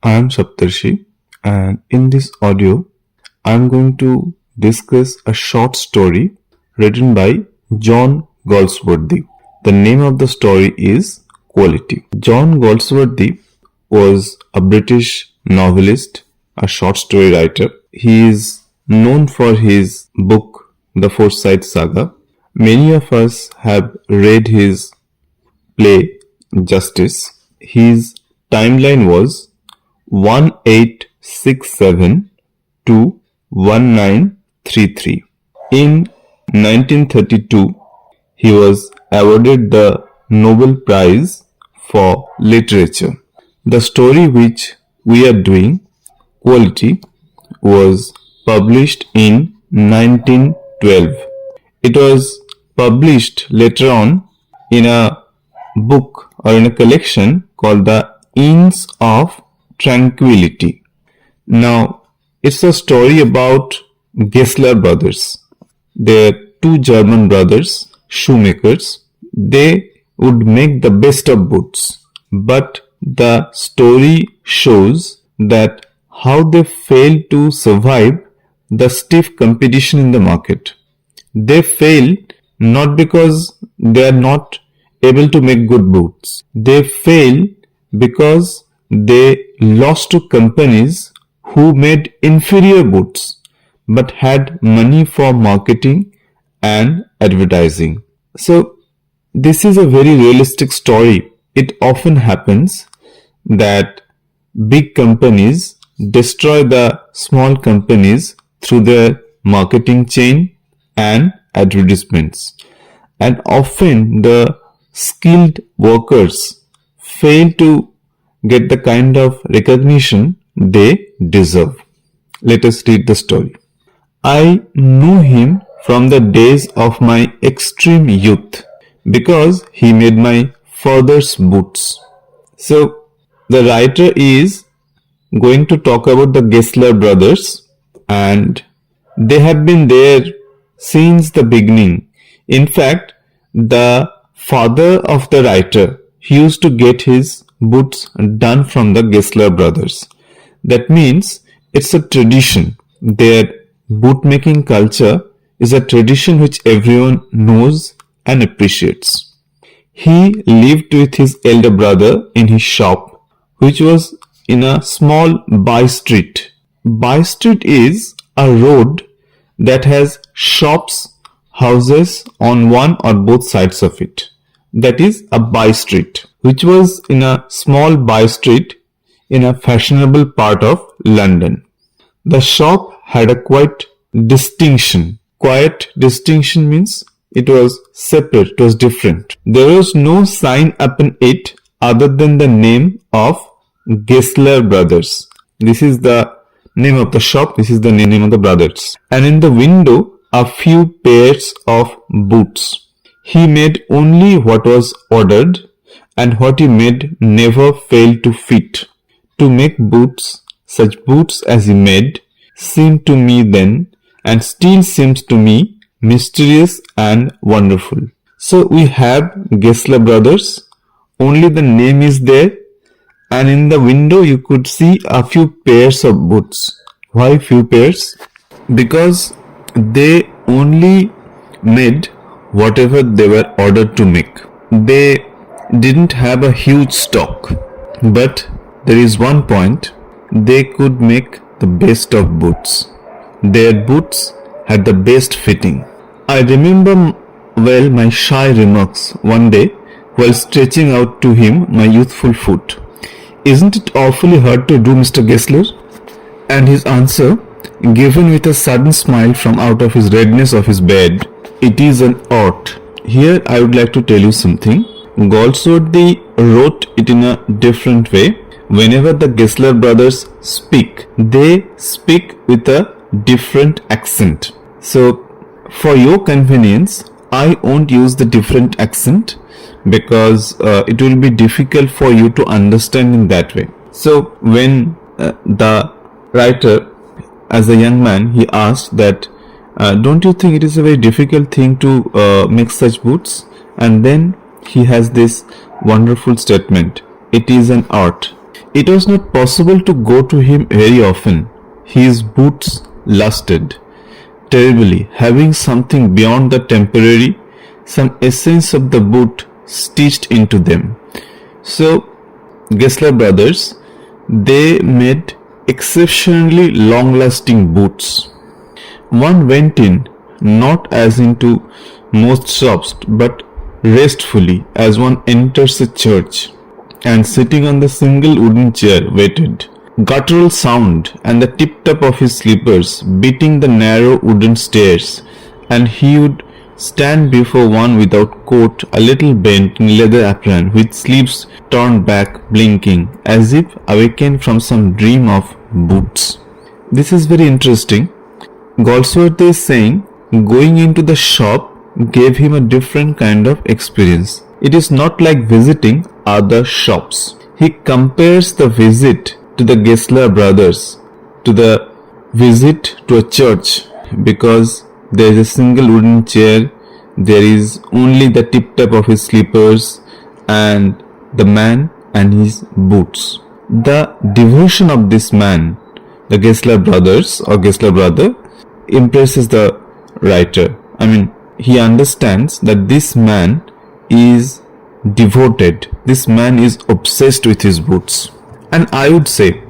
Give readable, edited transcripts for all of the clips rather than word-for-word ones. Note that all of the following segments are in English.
I am Saptarshi, and in this audio, I am going to discuss a short story written by John Galsworthy. The name of the story is Quality. John Galsworthy was a British novelist, a short story writer. He is known for his book, The Forsyth Saga. Many of us have read his play, Justice. His timeline was 1867 to 1933. In 1932, he was awarded the Nobel Prize for Literature. The story which we are doing, Quality, was published in 1912. It was published later on in a book or in a collection called the Inns of Tranquility. Now, it's a story about Gessler brothers. They're two German brothers, shoemakers. They would make the best of boots. But the story shows that how they failed to survive the stiff competition in the market. They fail not because they are not able to make good boots. They fail because they lost to companies who made inferior boots but had money for marketing and advertising. So this is a very realistic story. It often happens that big companies destroy the small companies through their marketing chain and advertisements. And often the skilled workers fail to get the kind of recognition they deserve. Let us read the story. I knew him from the days of my extreme youth because he made my father's boots. So the writer is going to talk about the Gessler brothers, and they have been there since the beginning. In fact, the father of the writer, he used to get his boots done from the Gessler brothers. That means it's a tradition. Their bootmaking culture is a tradition which everyone knows and appreciates. He lived with his elder brother in his shop, which was in a small by street. By street is a road that has shops, houses on one or both sides of it. That is a by street, which was in a small by street in a fashionable part of London. The shop had a quiet distinction. Quiet distinction means it was separate, it was different. There was no sign upon it other than the name of Gessler brothers. This is the name of the shop, this is the name of the brothers. And in the window, a few pairs of boots. He made only what was ordered, and what he made never failed to fit. To make boots, such boots as he made, seemed to me then, and still seems to me, mysterious and wonderful. So we have Gessler brothers, only the name is there, and in the window you could see a few pairs of boots. Why few pairs? Because they only made whatever they were ordered to make. They didn't have a huge stock, but there is one point, they could make the best of boots. Their boots had the best fitting. I remember well my shy remarks one day while stretching out to him my youthful foot. Isn't it awfully hard to do, Mr. Gessler? And his answer, given with a sudden smile from out of his redness of his bed, it is an art. Here I would like to tell you something. Galsworthy wrote it in a different way. Whenever the Gessler brothers speak, they speak with a different accent. So, for your convenience, I won't use the different accent because it will be difficult for you to understand in that way. So, when the writer, as a young man, he asked that, don't you think it is a very difficult thing to make such boots? And then he has this wonderful statement, it is an art. It was not possible to go to him very often. His boots lusted terribly, having something beyond the temporary, some essence of the boot stitched into them. So, Gessler brothers, they made exceptionally long-lasting boots. One went in, not as into most shops, but restfully as one enters a church, and sitting on the single wooden chair waited. Guttural sound and the tip-tap of his slippers beating the narrow wooden stairs, and he would stand before one without coat, a little bent in leather apron, with sleeves turned back, blinking, as if awakened from some dream of boots. This is very interesting. Galsworthy is saying going into the shop gave him a different kind of experience. It is not like visiting other shops. He compares the visit to the Gessler brothers to the visit to a church, because there is a single wooden chair, there is only the tip-tap of his slippers, and the man and his boots. The devotion of this man, the Gessler brothers or Gessler brother, impresses the writer. He understands that this man is devoted, this man is obsessed with his boots. And I would say,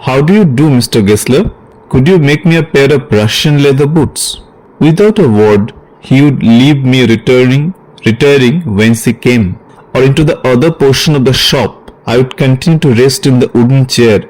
how do you do, Mr. Gessler? Could you make me a pair of Russian leather boots? Without a word, he would leave me retiring whence he came, or into the other portion of the shop. I would continue to rest in the wooden chair,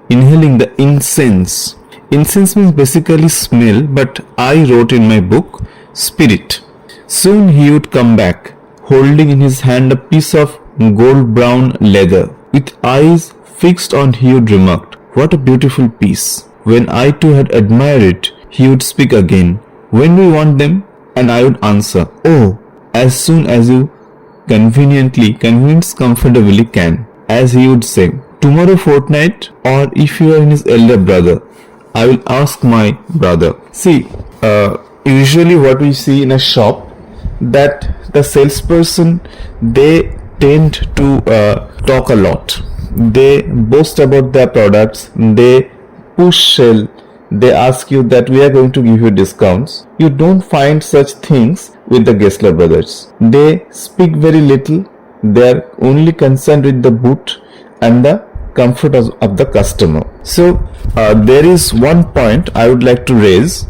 inhaling the incense. Incense means basically smell, but I wrote in my book, spirit. Soon he would come back, holding in his hand a piece of gold-brown leather. With eyes fixed on, he would remark, "What a beautiful piece." When I too had admired it, he would speak again, "When do you want them?" And I would answer, "Oh, as soon as you comfortably can." As he would say, "Tomorrow fortnight, or if you are his elder brother, I will ask my brother." See, usually what we see in a shop, that the salesperson, they tend to talk a lot. They boast about their products, they push sell, they ask you that we are going to give you discounts. You don't find such things with the Gessler brothers. They speak very little, they are only concerned with the boot and the comfort of the customer. So there is one point I would like to raise.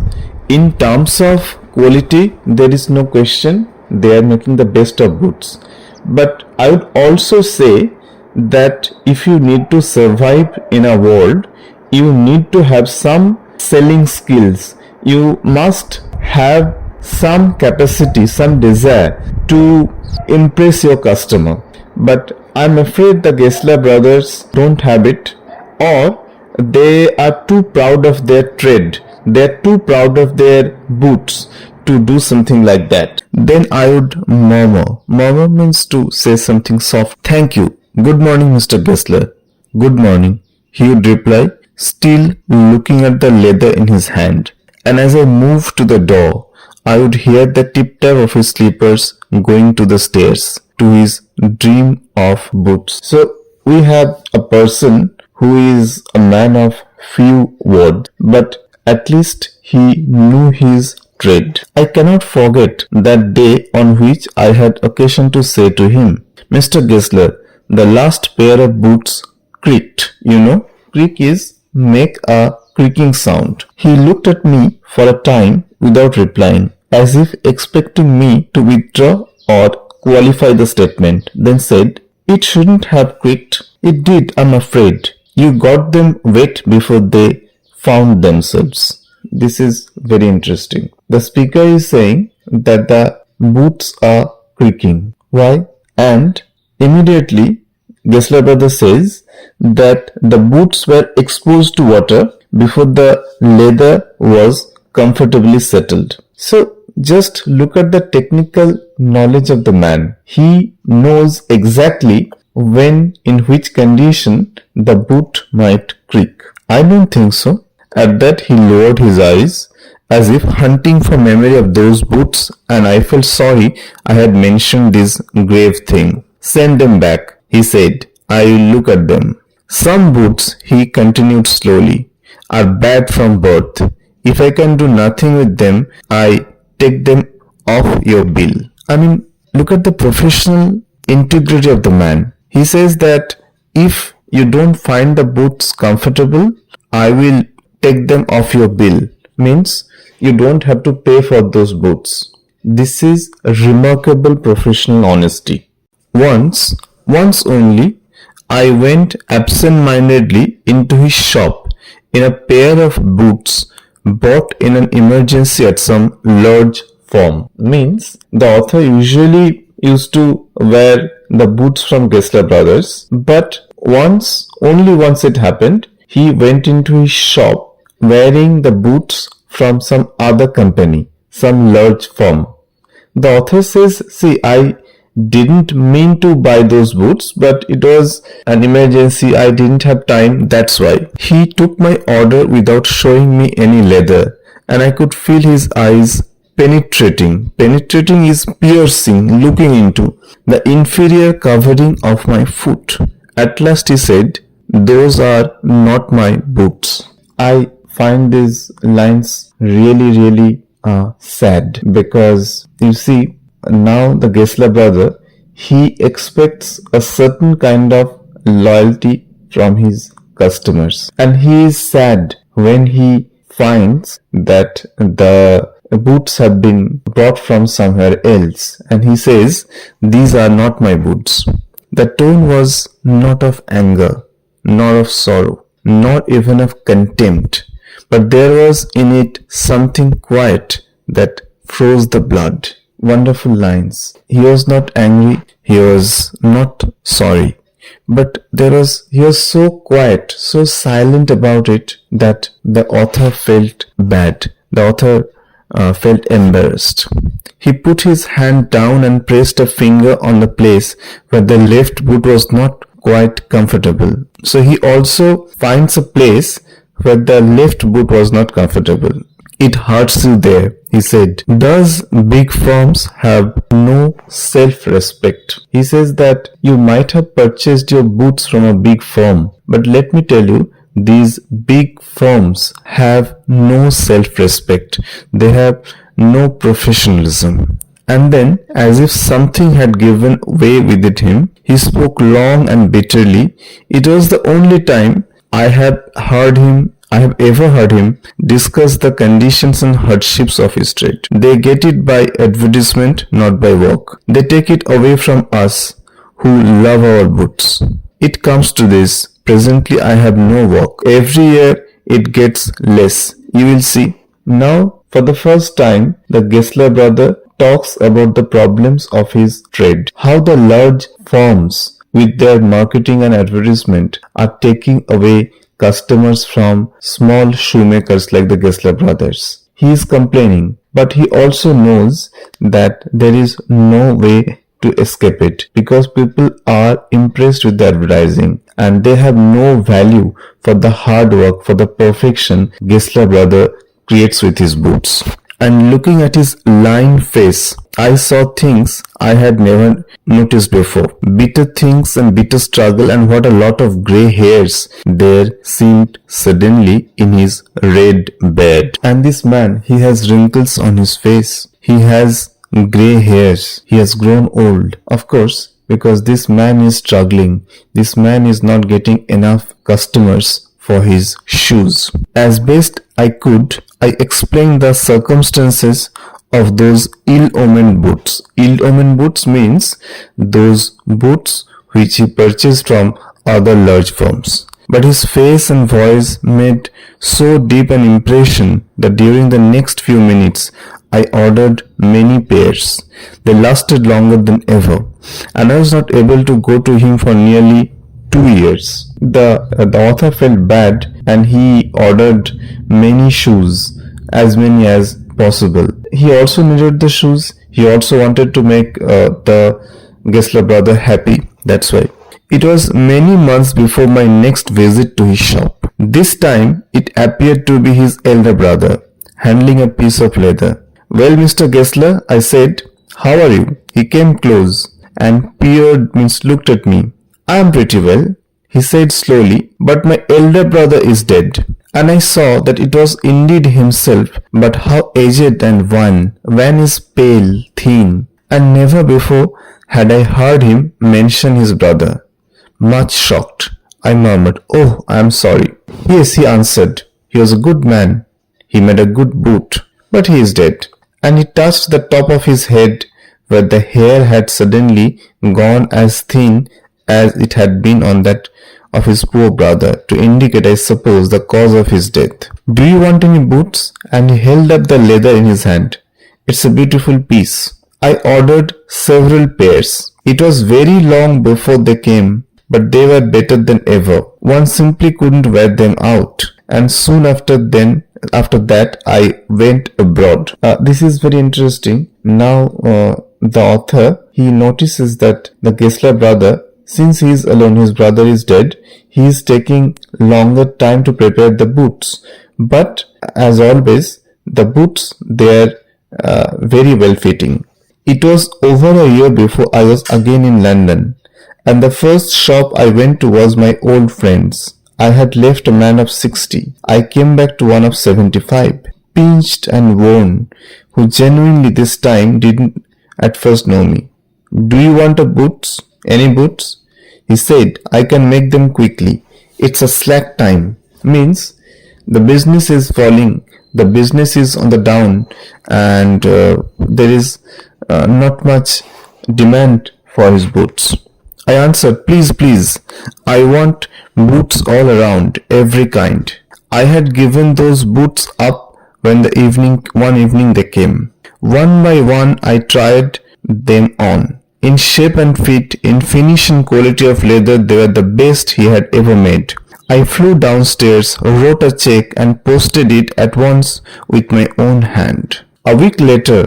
In terms of quality, there is no question, they are making the best of boots. But I would also say that if you need to survive in a world, you need to have some selling skills. You must have some capacity, some desire to impress your customer. But I'm afraid the Gessler brothers don't have it, or they are too proud of their trade. They are too proud of their boots to do something like that. Then I would murmur. Murmur means to say something soft. "Thank you. Good morning, Mr. Gessler." "Good morning," he would reply, still looking at the leather in his hand. And as I moved to the door, I would hear the tip-tap of his slippers going to the stairs, to his dream of boots. So we have a person who is a man of few words, but at least he knew his trade. I cannot forget that day on which I had occasion to say to him, "Mr. Gessler, the last pair of boots creaked." Creak is make a creaking sound. He looked at me for a time without replying, as if expecting me to withdraw or qualify the statement, then said, "It shouldn't have creaked." "It did, I'm afraid. You got them wet before they found themselves." This is very interesting. The speaker is saying that the boots are creaking. Why? And immediately Gessler brother says that the boots were exposed to water before the leather was comfortably settled. So just look at the technical knowledge of the man. He knows exactly when, in which condition the boot might creak. I don't think so. At that he lowered his eyes as if hunting for memory of those boots, and I felt sorry I had mentioned this grave thing. "Send them back," he said. "I will look at them." Some boots, he continued slowly, are bad from birth. If I can do nothing with them, I take them off your bill. I mean, look at the professional integrity of the man. He says that if you don't find the boots comfortable, I will take them off your bill. Means you don't have to pay for those boots. This is a remarkable professional honesty. Once only, I went absent-mindedly into his shop in a pair of boots bought in an emergency at some large firm. Means the author usually used to wear the boots from Gessler Brothers, but only once it happened, he went into his shop wearing the boots from some other company, some large firm. The author says, see, I didn't mean to buy those boots, but it was an emergency. I didn't have time, that's why. He took my order without showing me any leather, and I could feel his eyes penetrating. Penetrating is piercing, looking into the inferior covering of my foot. At last he said, those are not my boots. I find these lines really sad, because you see, now the Gessler brother, he expects a certain kind of loyalty from his customers, and he is sad when he finds that the boots have been brought from somewhere else, and he says, these are not my boots. The tone was not of anger, nor of sorrow, nor even of contempt, but there was in it something quiet that froze the blood. Wonderful lines. He was not angry, he was not sorry, but he was so quiet, so silent about it, that the author felt bad. The author felt embarrassed. He put his hand down and pressed a finger on the place where the left boot was not quite comfortable. So he also finds a place where the left boot was not comfortable. It hurts you there, he said. Does big firms have no self-respect? He says that you might have purchased your boots from a big firm, but let me tell you, these big firms have no self-respect. They have no professionalism. And then, as if something had given way within him, he spoke long and bitterly. It was the only time I have ever heard him discuss the conditions and hardships of his trade. They get it by advertisement, not by work. They take it away from us who love our boots. It comes to this. Presently I have no work. Every year it gets less. You will see. Now, for the first time, the Gessler brother talks about the problems of his trade. How the large firms with their marketing and advertisement are taking away customers from small shoemakers like the Gessler brothers. He is complaining, but he also knows that there is no way to escape it, because people are impressed with the advertising and they have no value for the hard work, for the perfection Gessler brother creates with his boots. And looking at his lined face, I saw things I had never noticed before. Bitter things and bitter struggle, and what a lot of grey hairs there seemed suddenly in his red beard. And this man, he has wrinkles on his face. He has grey hairs. He has grown old. Of course, because this man is struggling. This man is not getting enough customers for his shoes. As best I could, I explained the circumstances of those ill-omened boots. Ill-omened boots means those boots which he purchased from other large firms. But his face and voice made so deep an impression that during the next few minutes I ordered many pairs. They lasted longer than ever, and I was not able to go to him for nearly 2 years. The author felt bad, and he ordered many shoes, as many as possible. He also needed the shoes. He also wanted to make the Gessler brother happy. That's why. It was many months before my next visit to his shop. This time it appeared to be his elder brother, handling a piece of leather. Well, Mr. Gessler, I said, how are you? He came close and peered, means looked at me. I am pretty well. he said slowly, but my elder brother is dead. And I saw that it was indeed himself, but how aged and wan. Van is pale, thin, and never before had I heard him mention his brother. Much shocked, I murmured, "Oh, I am sorry." "Yes," he answered, "he was a good man. He made a good boot, but he is dead." And he touched the top of his head where the hair had suddenly gone as thin as it had been on that of his poor brother, to indicate, I suppose, the cause of his death. "Do you want any boots?" And he held up the leather in his hand. "It's a beautiful piece. I ordered several pairs. It was very long before they came, but they were better than ever. One simply couldn't wear them out. And soon after that, I went abroad." This is very interesting. Now, the author, he notices that the Gessler brother, since he is alone, his brother is dead, he is taking longer time to prepare the boots. But as always, the boots, they are very well fitting. It was over a year before I was again in London, and the first shop I went to was my old friend's. I had left a man of 60. I came back to one of 75, pinched and worn, who genuinely this time didn't at first know me. "Do you want a boots? Any boots?" He said, "I can make them quickly. It's a slack time." Means the business is falling, the business is on the down, and there is not much demand for his boots. I answered, please, I want boots all around, every kind." I had given those boots up when one evening they came. One by one I tried them on. In shape and fit, in finish and quality of leather, they were the best he had ever made. I flew downstairs, wrote a check and posted it at once with my own hand. A week later,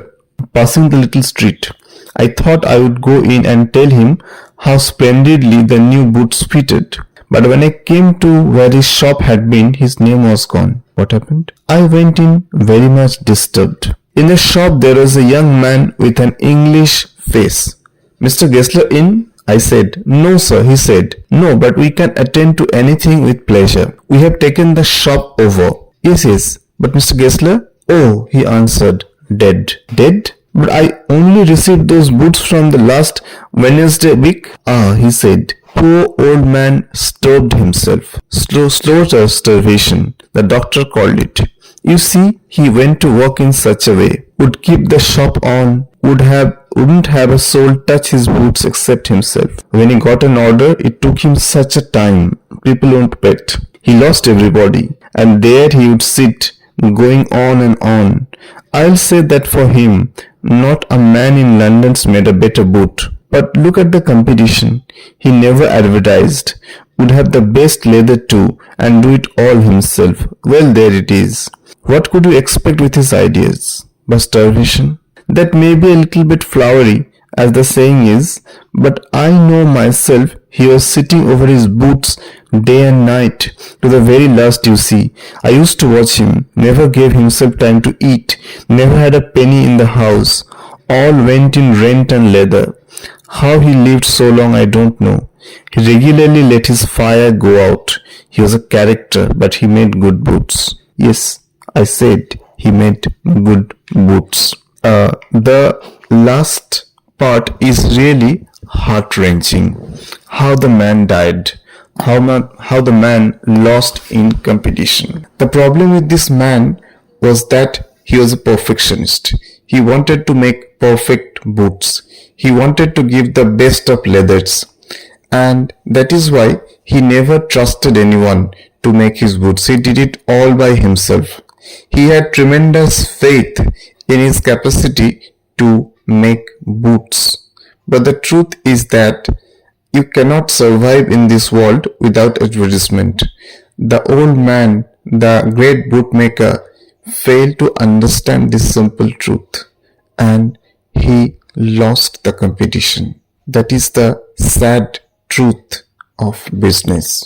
passing the little street, I thought I would go in and tell him how splendidly the new boots fitted. But when I came to where his shop had been, his name was gone. What happened? I went in very much disturbed. In the shop there was a young man with an English face. "Mr. Gessler in?" I said. "No, sir," he said. "No, but we can attend to anything with pleasure. We have taken the shop over." Yes, but Mr. Gessler?" "Oh," he answered, "dead." "Dead? But I only received those boots from the last Wednesday week." "Ah," he said. "Poor old man starved himself. Slaughter starvation, the doctor called it. You see, he went to work in such a way. Would keep the shop on, wouldn't have a soul touch his boots except himself. When he got an order, it took him such a time. People won't bet. He lost everybody. And there he would sit, going on and on. I'll say that for him, not a man in London's made a better boot. But look at the competition. He never advertised. Would have the best leather too, and do it all himself. Well, there it is. What could you expect with his ideas? But starvation? That may be a little bit flowery, as the saying is, but I know myself he was sitting over his boots day and night, to the very last, you see. I used to watch him, never gave himself time to eat, never had a penny in the house, all went in rent and leather. How he lived so long I don't know. He regularly let his fire go out. He was a character, but he made good boots. Yes, I said he made good boots. The last part is really heart-wrenching. How the man died. How the man lost in competition. The problem with this man was that he was a perfectionist. He wanted to make perfect boots. He wanted to give the best of leathers. And that is why he never trusted anyone to make his boots. He did it all by himself. He had tremendous faith in his capacity to make boots. But the truth is that you cannot survive in this world without advertisement. The old man, the great bootmaker, failed to understand this simple truth, and he lost the competition. That is the sad truth of business.